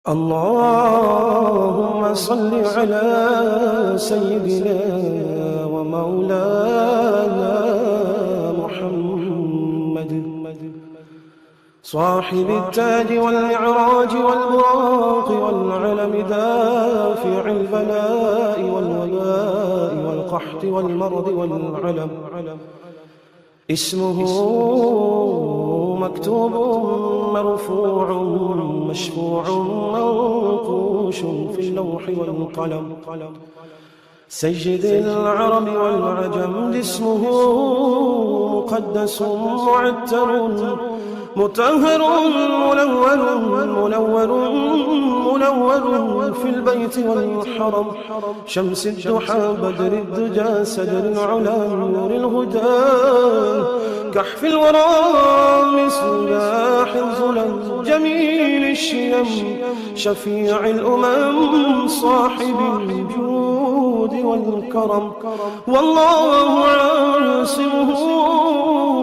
اللهم صل على سيدنا ومولانا محمد صاحب التاج والمعراج والبراق والعلم دافع البلاء والوباء والقحط والمرض والعلم اسمه مكتوب مرفوع مشفوع منقوش في اللوح والقلم سيد العرب والعجم اسمه مقدس معتر مطهر منور في البيت والحرم شمس الضحى بدر الدجى سدر العلا نور الهدى كحف الورى مصباح الظلم جميل الشيم شفيع الأمم صاحب الجود والكرم والله عاصمه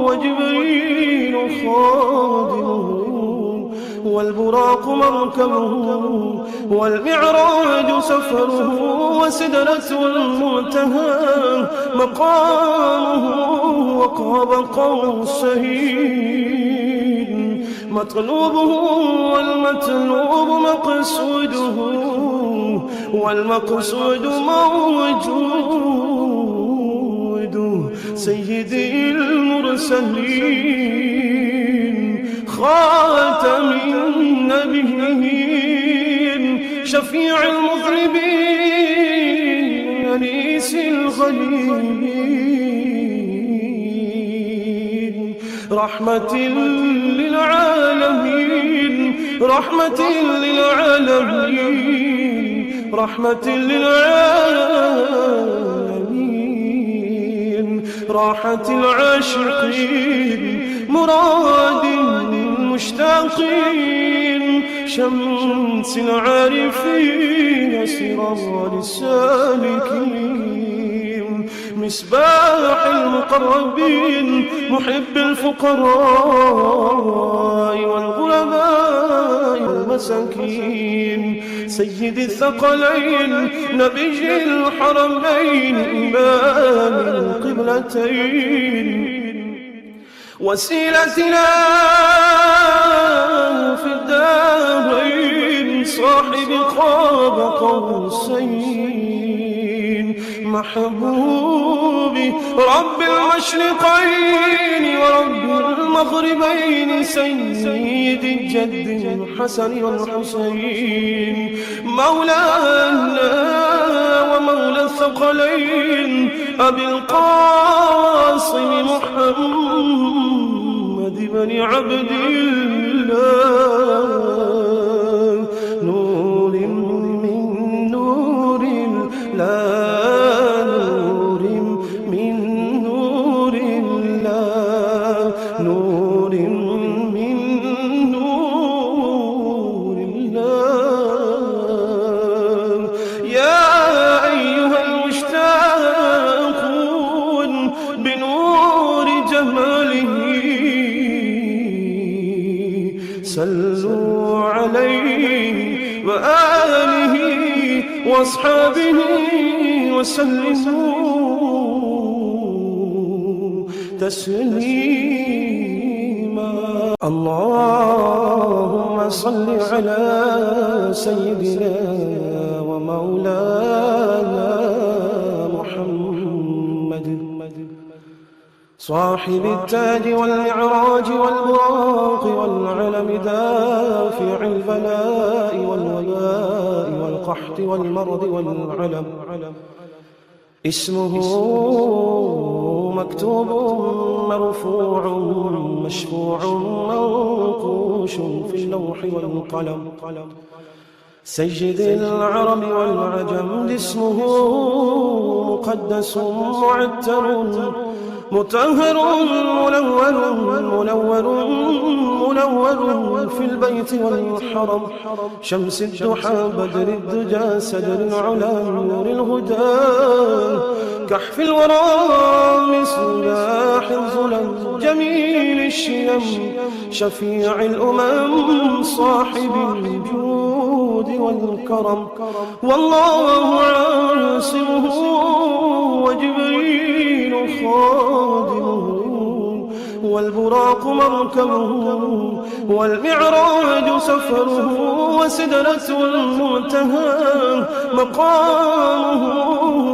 وجبريل خادمه والبراق مركبه والمعراج سفره وسدرة المنتهى مقامه وقاب قوسين مطلوبه والمطلوب مقصوده والمقصود موجود سيدي المرسلين خاتم النبيين شفيع المذنبين أنيس الغليل رحمة للعالمين رحمة للعالمين رحمة للعالمين راحة العاشقين مراد المشتاقين شمس العارفين سراج السالكين مصباح المقربين محب الفقراء والغرباء والمساكين سيد الثقلين نبي الحرمين إمام القبلتين وسيلتنا في الدارين صاحب قاب قوسين محبوبي رب المشرقين ورب المغربين سيد الجد الحسن والحسين مولانا ومولى الثقلين أبي القاسم محمد بن عبد الله نور من نور الله نور من نور الله نور من نور الله يا أيها المشتاقون بنور جماله صلوا عليه وآله وأصحابه وسلموا تسليما اللهم صل على سيدنا ومولانا محمد صاحب التاج والمعراج والبراق والعلم دافع البلاء والوباء والقحط والمرض والعلم اسمه مكتوب مرفوع مشفوع منقوش في اللوح والقلم سيد العرب والعجم اسمه مقدس معتر مطهر منور في البيت والحرم شمس الضحى بدر الدجى سدر العلا نور الهدى كحف الورى مصباح الظلم جميل الشيم شفيع الأمم صاحب الجود والجود والكرم، والله عاصمه وجبريل خادمه، والبراق مركبه، والمعراج سفره، وسدرة المنتهى مقامه،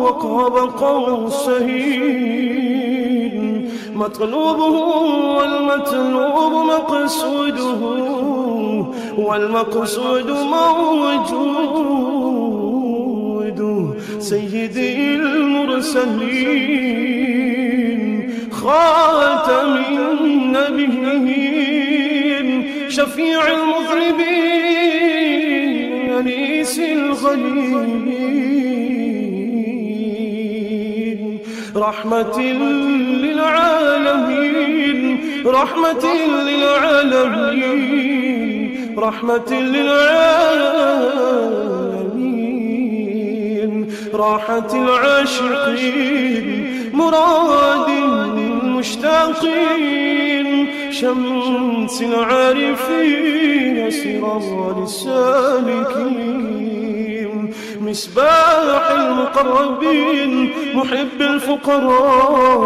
وقاب قوسين مطلوبه، والمطلوب مقصوده، والمقصود موجود. سيدي المرسلين خاتم النبيين شفيع المذنبين أنيس الغليلين رحمة للعالمين رحمة للعالمين رحمة للعالمين راحة العاشقين مراد المشتاقين شمس العارفين سراج السالكين مصباح المقربين محب الفقراء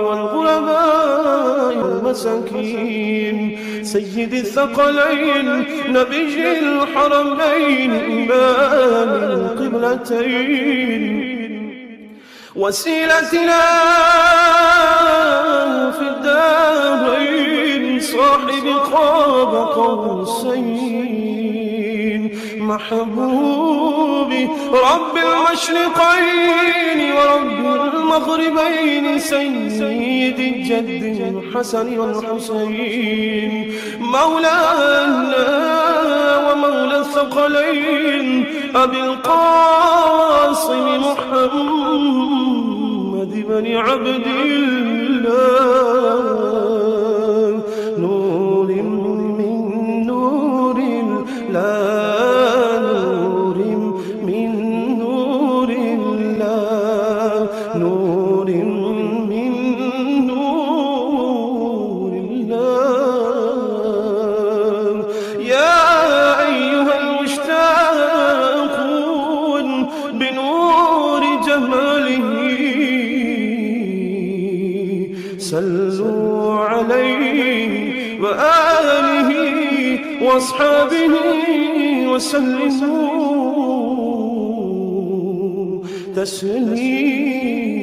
والغرباء والمساكين سيد الثقلين نبي الحرمين إمام القبلتين وسيلتنا في الدارين صاحب قاب قوسين محبوب رب المشرقين ورب المغربين سيد الجد الحسن والحسين مولانا ومولى الثقلين أبي القاسم محمد بن عبد الله نور من نور الله نور من نور الله نور من نور الله يا أيها المشتاقون بنور جماله صلوا عليه وآله وأصحابه وسلموا تسليما.